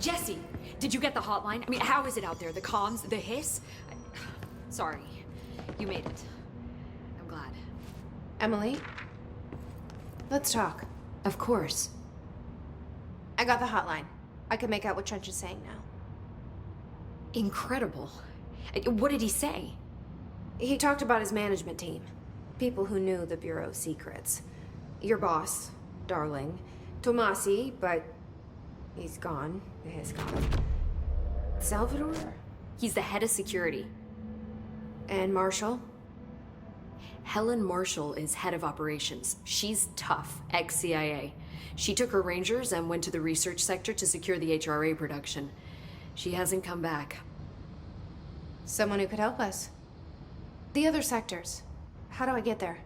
Jesse, did you get the hotline? I mean, how is it out there? The comms, the hiss? Sorry, you made it. I'm glad. Emily? Let's talk. Of course. I got the hotline. I can make out what Trench is saying now. Incredible. What did he say? He talked about his management team. People who knew the Bureau's secrets. Your boss, Darling. Tomasi, but he's gone. He's gone. Salvador? He's the head of security. And Marshall? Helen Marshall is head of operations. She's tough, ex-CIA. She took her Rangers and went to the research sector to secure the HRA production. She hasn't come back. Someone who could help us. The other sectors. How do I get there?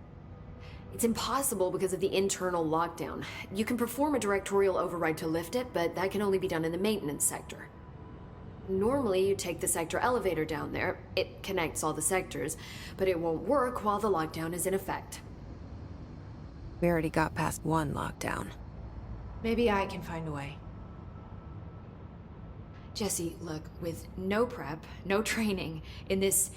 It's impossible because of the internal lockdown. You can perform a directorial override to lift it, but that can only be done in the maintenance sector. Normally, you take the sector elevator down there. It connects all the sectors, but it won't work while the lockdown is in effect. We already got past one lockdown. Maybe I can find a way. Jesse, look, with no prep, no training, in this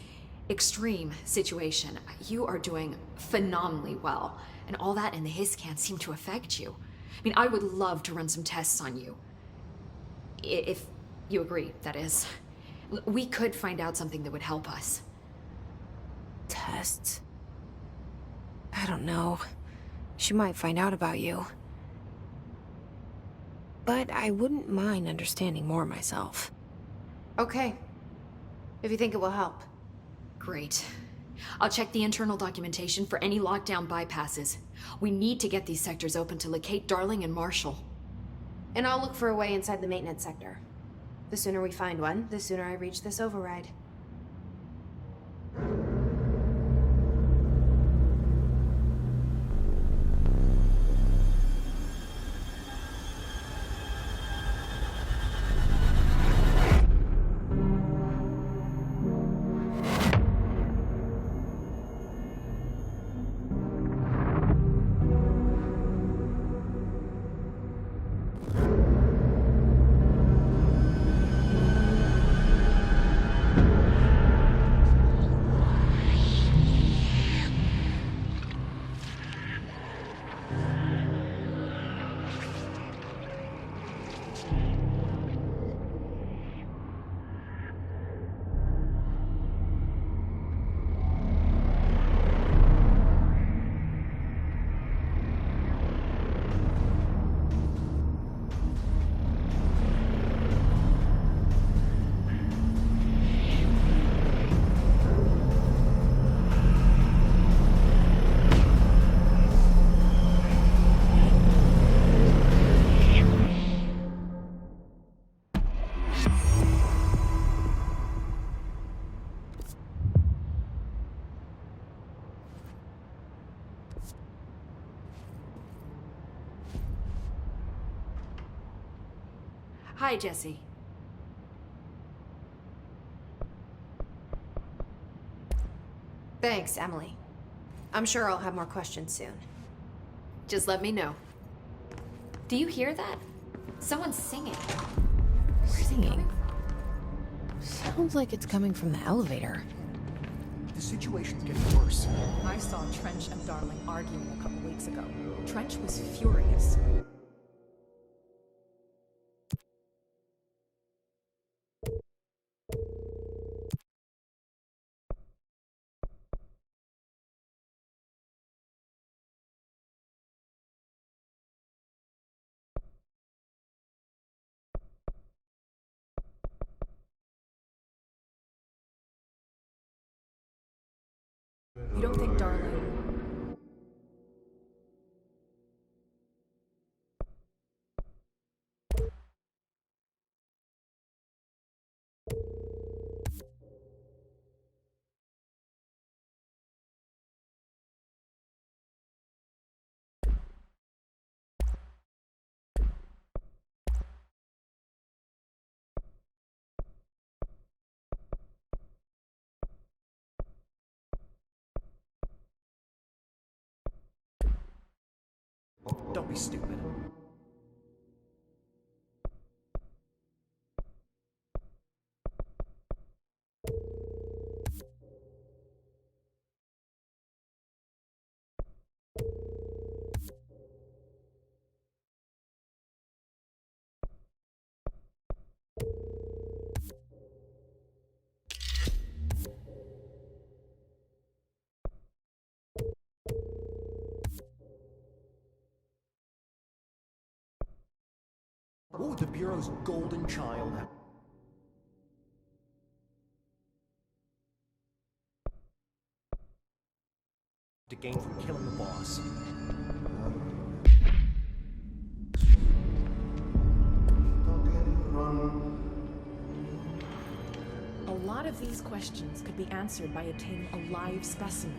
extreme situation, you are doing phenomenally well. And all that and the hiss can't seem to affect you. I mean, I would love to run some tests on you. If you agree, that is. We could find out something that would help us. Tests? I don't know. She might find out about you. But I wouldn't mind understanding more myself. Okay. If you think it will help. Great. I'll check the internal documentation for any lockdown bypasses. We need to get these sectors open to locate Darling and Marshall. And I'll look for a way inside the maintenance sector. The sooner we find one, the sooner I reach this override. Hi, Jesse. Thanks, Emily. I'm sure I'll have more questions soon. Just let me know. Do you hear that? Someone's singing. Singing? Sounds like it's coming from the elevator. The situation's getting worse. I saw Trench and Darling arguing a couple weeks ago. Trench was furious. You don't think Darling... Don't be stupid. What would the Bureau's golden child have to gain from killing the boss? A lot of these questions could be answered by obtaining a live specimen.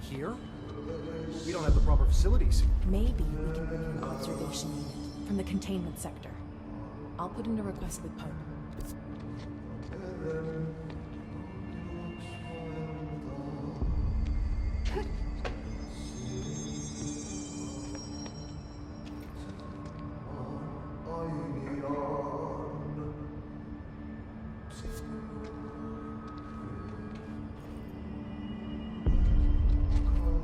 Here? We don't have the proper facilities. Maybe we can bring in an observation unit from the containment sector. I'll put in a request with Pope.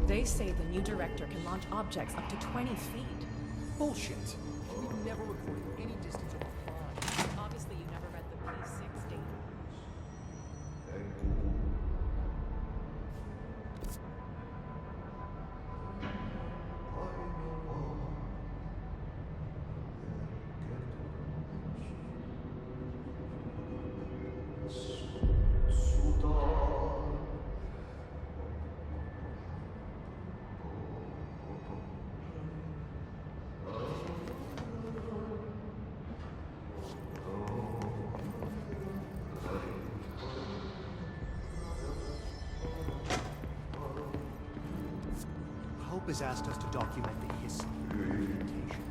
They say the new director can launch objects up to 20 feet. Bullshit. We've never recorded any distance over 5. Obviously, you never read the P6 data. Hope has asked us to document the history of the invitation.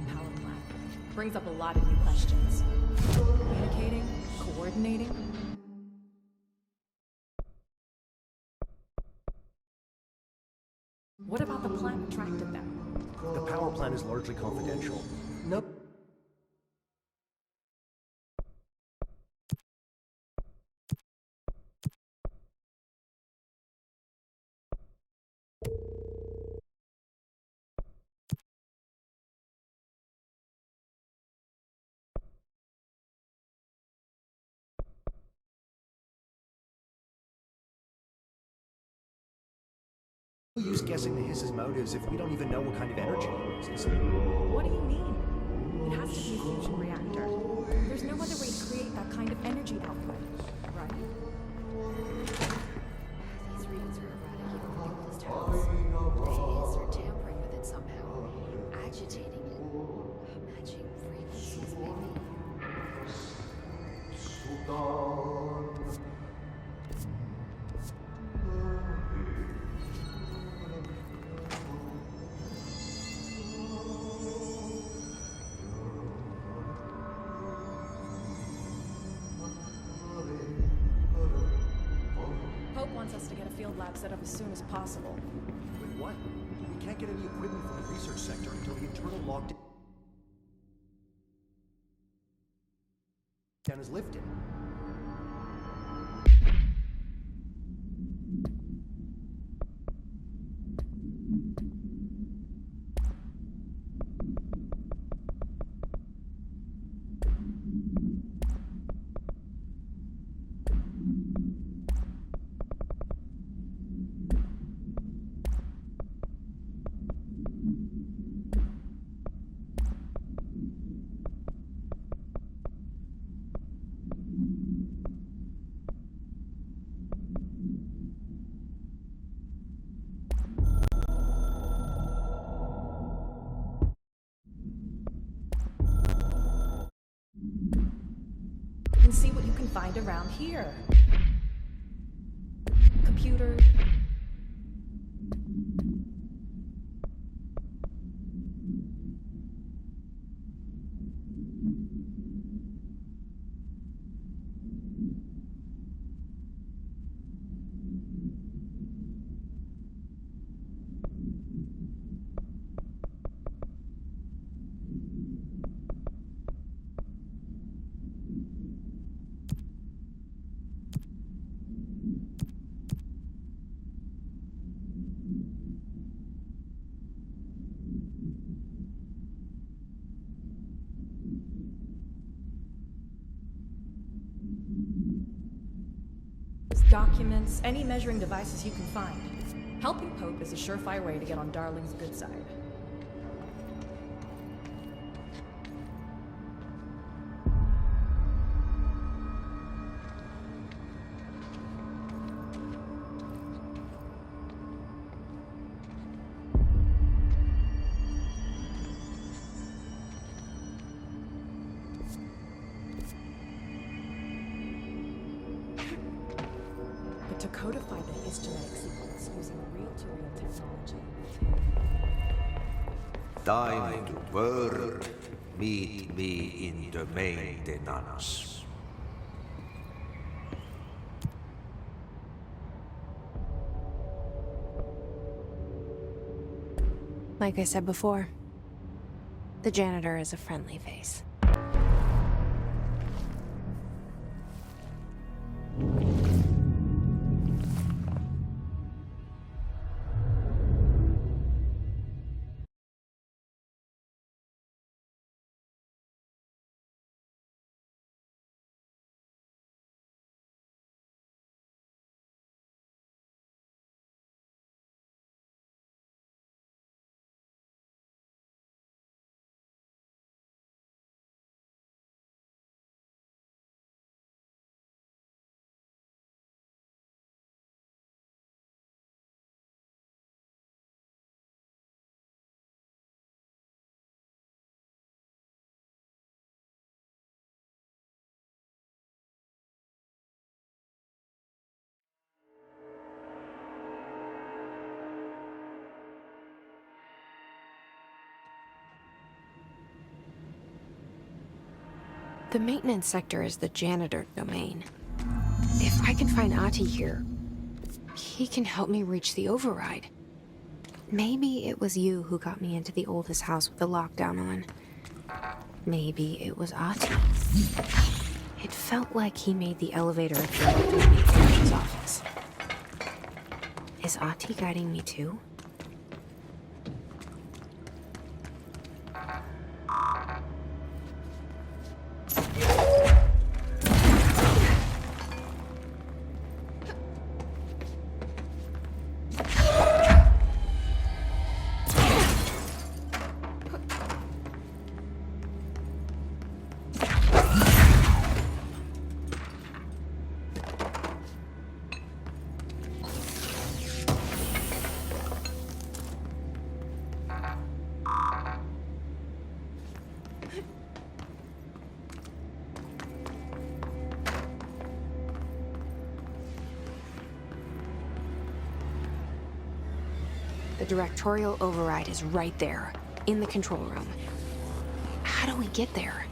Power plant. Brings up a lot of new questions. Communicating, coordinating. What about the plant attracted them? The power plant is largely confidential. Nope. No use guessing the Hiss's motives if we don't even know what kind of energy he uses. What do you mean? It has to be a fusion reactor. There's no other way to create that kind of energy output, right? These readings are erratic even for the oldest habits. The Hiss are tampering with it somehow, agitating it, matching frequencies maybe. Pope wants us to get a field lab set up as soon as possible. With what? We can't get any equipment from the research sector until the internal lockdown is lifted. And see what you can find around here. Computer. documents, any measuring devices you can find. Helping Pope is a surefire way to get on Darling's good side. But to codify the his genetic sequence using reel-to-reel technology. Time to work. Meet me in the maintenance. Like I said before, the janitor is a friendly face. The maintenance sector is the janitor domain. If I can find Ahti here, he can help me reach the override. Maybe it was you who got me into the oldest house with the lockdown on. Maybe it was Ahti. It felt like he made the elevator appear to the Carriage's office. Is Ahti guiding me too? The directorial override is right there, in the control room. How do we get there?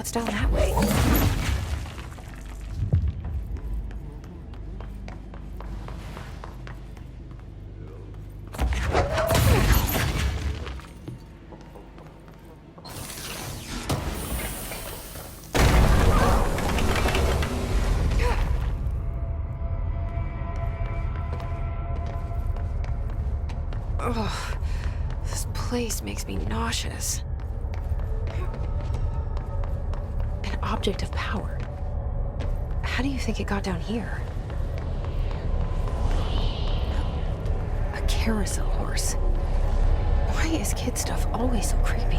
What's down that way? Ugh, this place makes me nauseous. An object of power. How do you think it got down here? A carousel horse. Why is kid stuff always so creepy?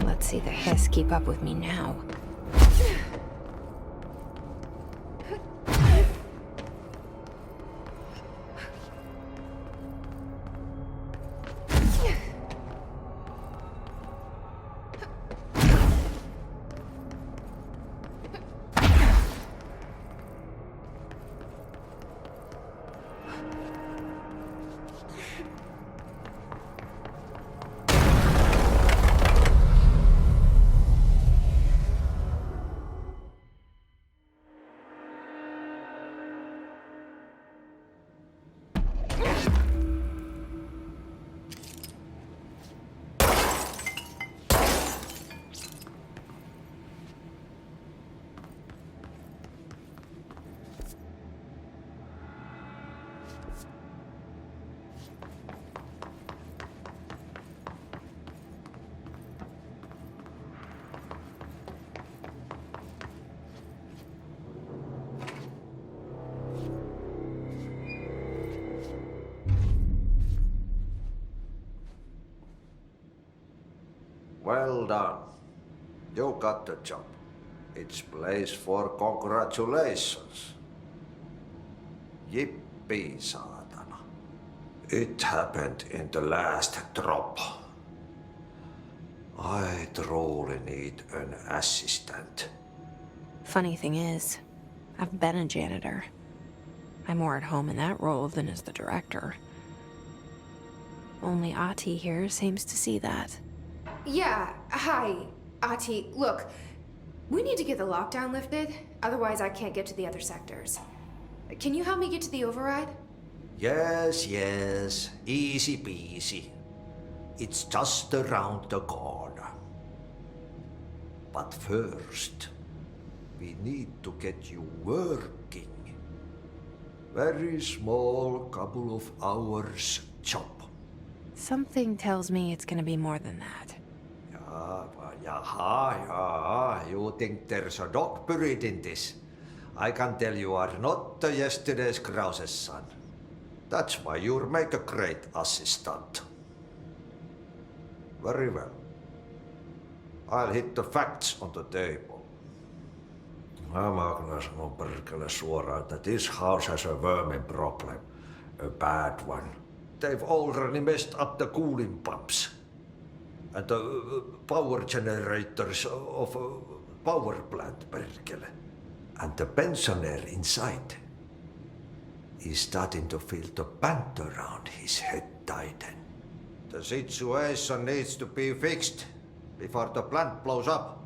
Let's see the Hiss keep up with me now. Well done. You got the job. It's place for congratulations. Yippee, saatana. It happened in the last drop. I truly need an assistant. Funny thing is, I've been a janitor. I'm more at home in that role than as the director. Only Ahti here seems to see that. Yeah, hi, Ahti. Look, we need to get the lockdown lifted, otherwise I can't get to the other sectors. Can you help me get to the override? Yes, yes. Easy peasy. It's just around the corner. But first, we need to get you working. Very small, couple of hours job. Something tells me it's gonna be more than that. Yeah. You think there's a dog buried in this? I can tell you are not the yesterday's Krause's son. That's why you'll make a great assistant. Very well. I'll hit the facts on the table. Mä kyllä sanon perkele suoraan, että this house has a vermin problem. A bad one. They've already messed up the cooling pumps. And the power generators of a power plant, perkele. And the pensioner inside is starting to feel the band around his head tighten. The situation needs to be fixed before the plant blows up.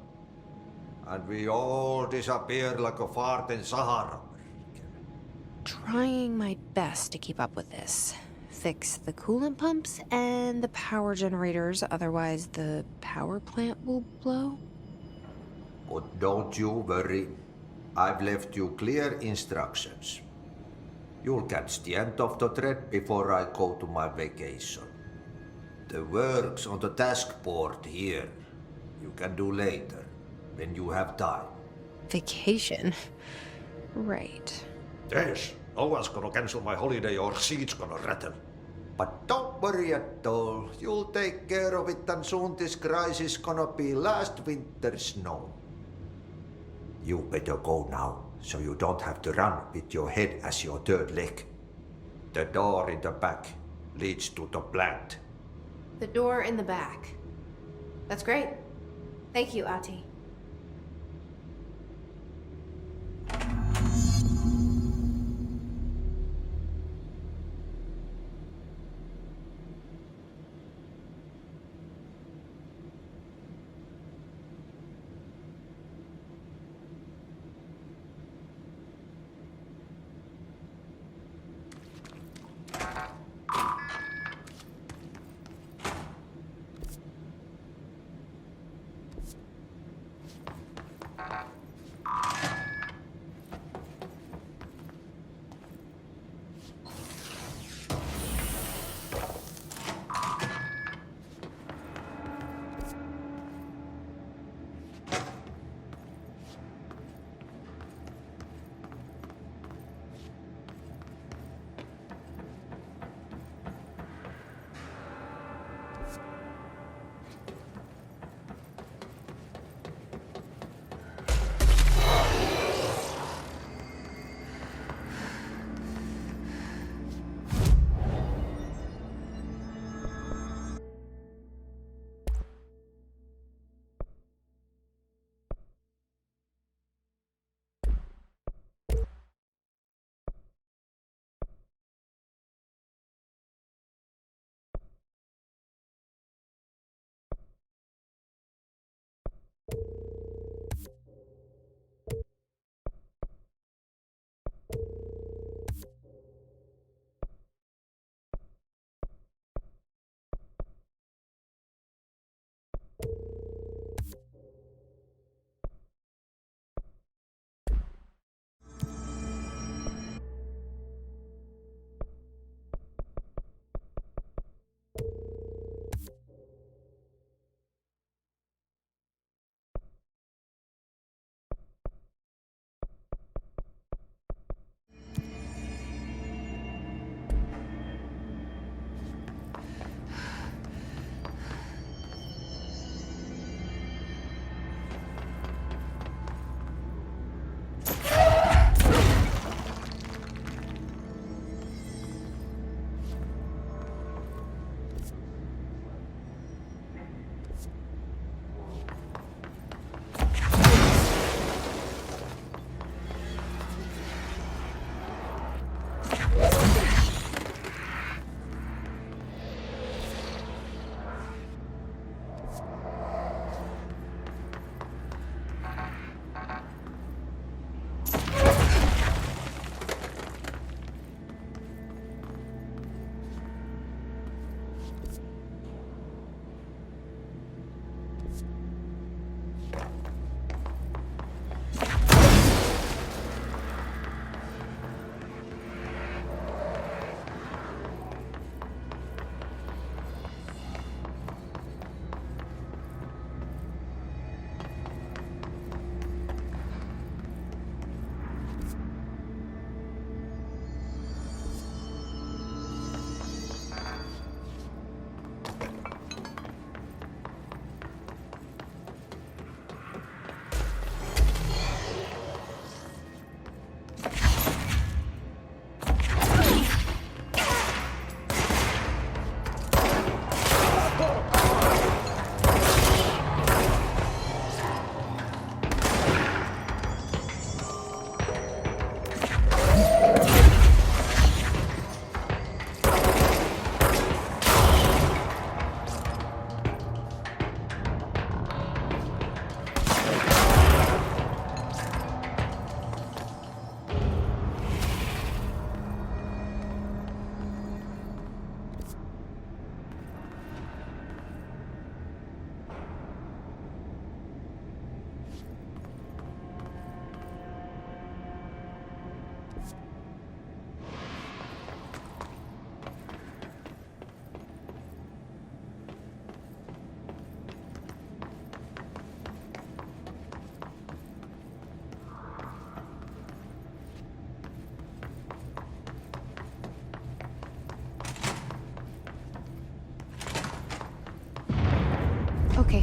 And we all disappear like a fart in Sahara. Trying my best to keep up with this. Fix the coolant pumps and the power generators, otherwise the power plant will blow. But don't you worry. I've left you clear instructions. You'll catch the end of the thread before I go to my vacation. The work's on the task board here. You can do later, when you have time. Vacation? Right. Yes, no one's gonna cancel my holiday or seat's gonna rattle. But don't worry at all. You'll take care of it and soon this crisis gonna be last winter's snow. You better go now, so you don't have to run with your head as your third leg. The door in the back leads to the plant. The door in the back. That's great. Thank you, Ahti.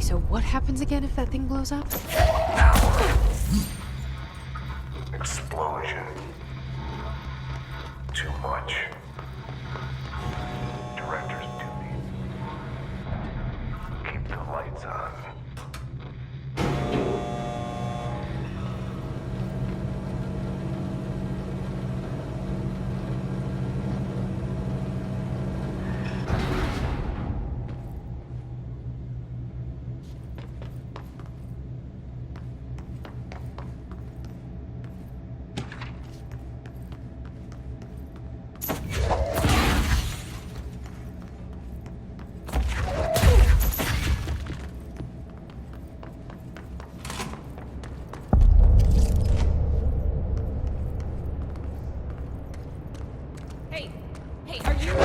So what happens again if that thing blows up? Explosion. Too much. Director's duty. Keep the lights on. Hey, are you here?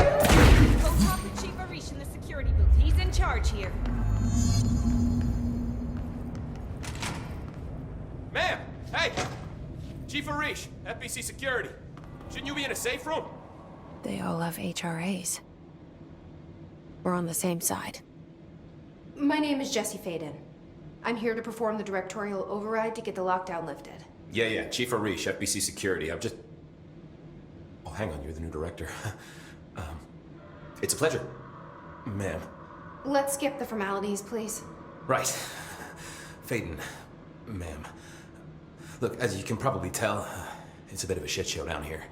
Go talk to Chief Arish in the security booth. He's in charge here. Ma'am! Hey! Chief Arish, FBC Security. Shouldn't you be in a safe room? They all have HRAs. We're on the same side. My name is Jesse Faden. I'm here to perform the directorial override to get the lockdown lifted. Yeah, Chief Arish, FBC Security. Oh, hang on, you're the new director. It's a pleasure, ma'am. Let's skip the formalities, please. Right. Faden, ma'am. Look, as you can probably tell, it's a bit of a shit show down here.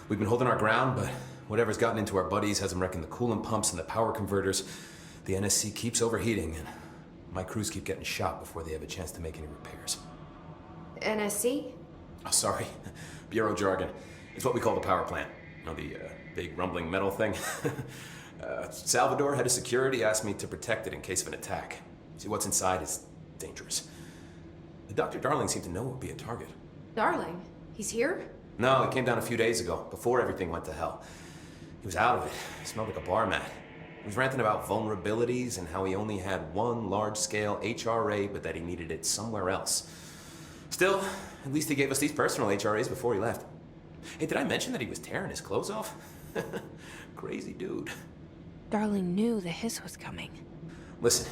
We've been holding our ground, but whatever's gotten into our buddies has them wrecking the coolant pumps and the power converters. The NSC keeps overheating, and my crews keep getting shot before they have a chance to make any repairs. NSC? Oh, sorry. Bureau jargon. It's what we call the power plant. You know, the big rumbling metal thing? Salvador, head of security, asked me to protect it in case of an attack. See, what's inside is dangerous. Dr. Darling seemed to know it would be a target. Darling? He's here? No, he came down a few days ago, before everything went to hell. He was out of it. He smelled like a bar mat. He was ranting about vulnerabilities and how he only had one large-scale HRA, but that he needed it somewhere else. Still, at least he gave us these personal HRAs before he left. Hey, did I mention that he was tearing his clothes off? Crazy dude. Darling knew the hiss was coming. Listen,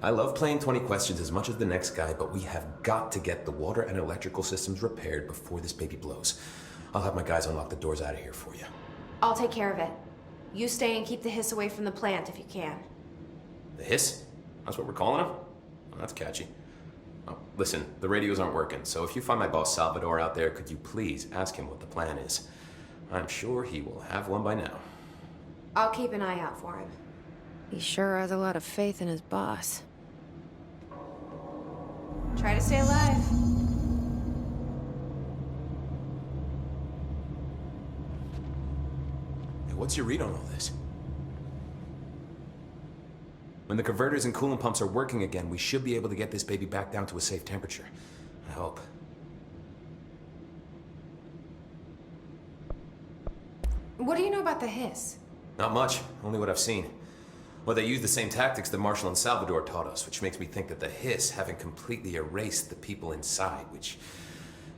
I love playing 20 questions as much as the next guy, but we have got to get the water and electrical systems repaired before this baby blows. I'll have my guys unlock the doors out of here for you. I'll take care of it. You stay and keep the hiss away from the plant if you can. The hiss? That's what we're calling him? Well, that's catchy. Oh, listen, the radios aren't working, so if you find my boss Salvador out there, could you please ask him what the plan is? I'm sure he will have one by now. I'll keep an eye out for him. He sure has a lot of faith in his boss. Try to stay alive. Hey, what's your read on all this? When the converters and coolant pumps are working again, we should be able to get this baby back down to a safe temperature. I hope. What do you know about the hiss? Not much, only what I've seen. Well, they use the same tactics that Marshall and Salvador taught us, which makes me think that the hiss haven't completely erased the people inside, which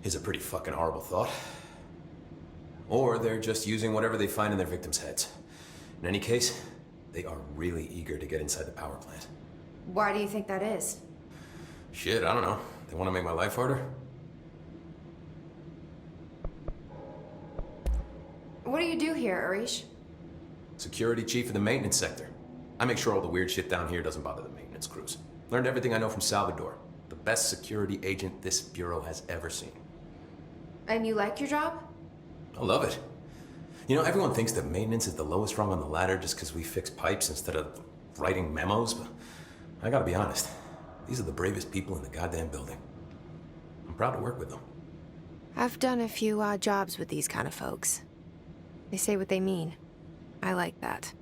is a pretty fucking horrible thought. Or they're just using whatever they find in their victims' heads. In any case, they are really eager to get inside the power plant. Why do you think that is? Shit, I don't know. They want to make my life harder? What do you do here, Arish? Security chief of the maintenance sector. I make sure all the weird shit down here doesn't bother the maintenance crews. Learned everything I know from Salvador. The best security agent this bureau has ever seen. And you like your job? I love it. You know, everyone thinks that maintenance is the lowest rung on the ladder just because we fix pipes instead of writing memos, but I gotta be honest. These are the bravest people in the goddamn building. I'm proud to work with them. I've done a few odd jobs with these kind of folks. They say what they mean. I like that.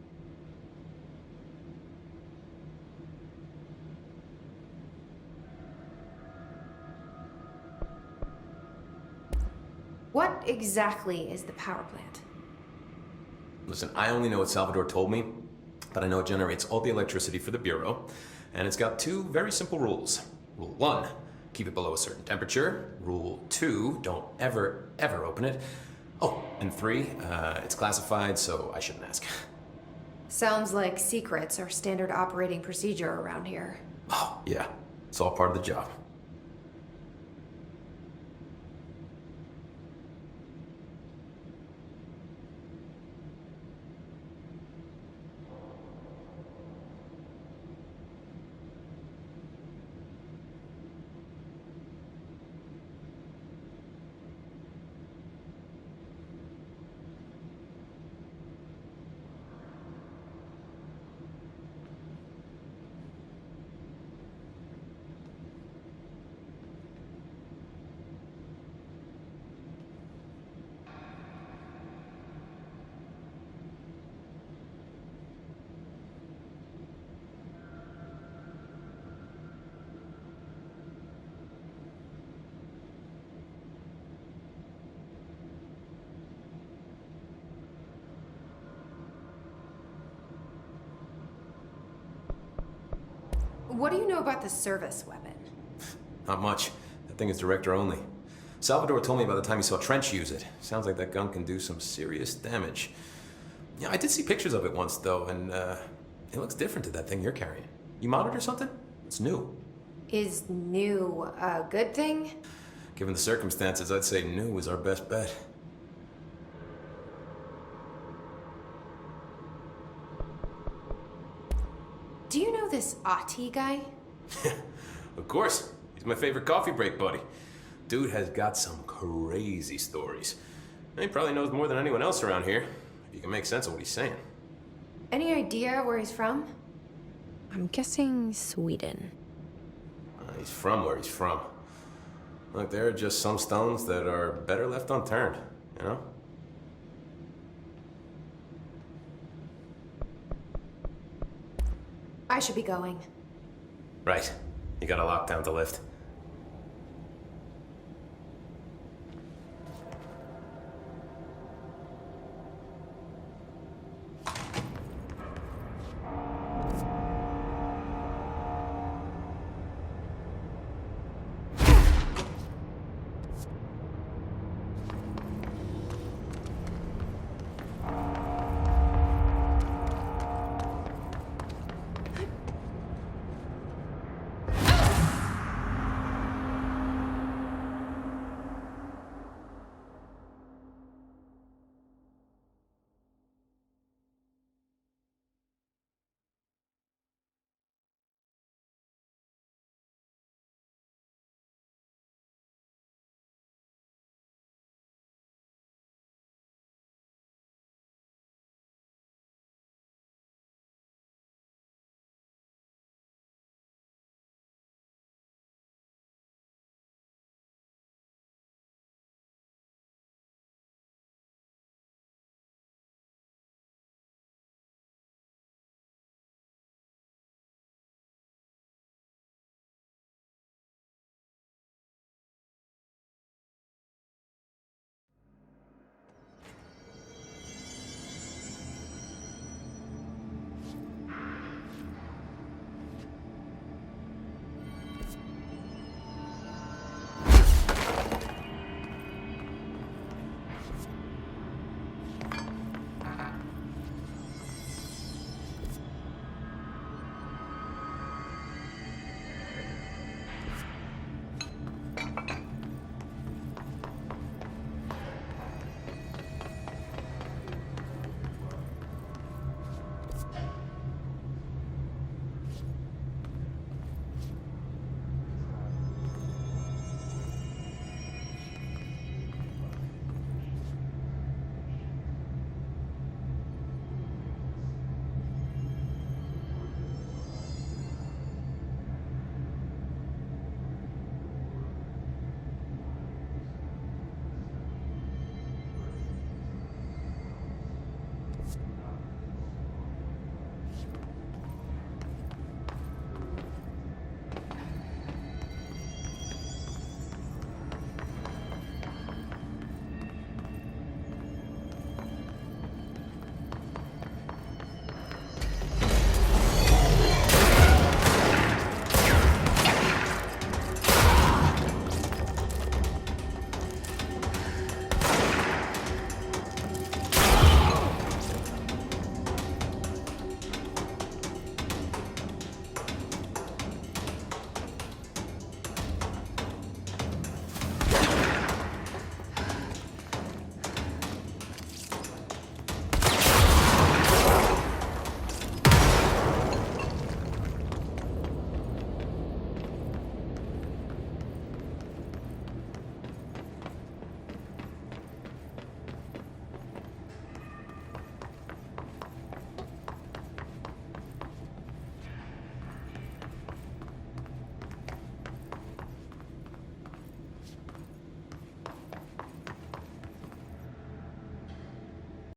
What exactly is the power plant? Listen, I only know what Salvador told me, but I know it generates all the electricity for the Bureau, and it's got two very simple rules. Rule 1, keep it below a certain temperature. Rule 2, don't ever open it. Oh, and 3, it's classified, so I shouldn't ask. Sounds like secrets are standard operating procedure around here. Oh, yeah. It's all part of the job. What do you know about the service weapon? Not much. That thing is director only. Salvador told me by the time he saw Trench use it. Sounds like that gun can do some serious damage. Yeah, I did see pictures of it once, though, and it looks different to that thing you're carrying. You modded or something? It's new. Is new a good thing? Given the circumstances, I'd say new is our best bet. Do you know this Ati guy? Of course. He's my favorite coffee break buddy. Dude has got some crazy stories. And he probably knows more than anyone else around here, if you can make sense of what he's saying. Any idea where he's from? I'm guessing Sweden. He's from where he's from. Look, there are just some stones that are better left unturned, you know? I should be going. Right. You got a lockdown to lift.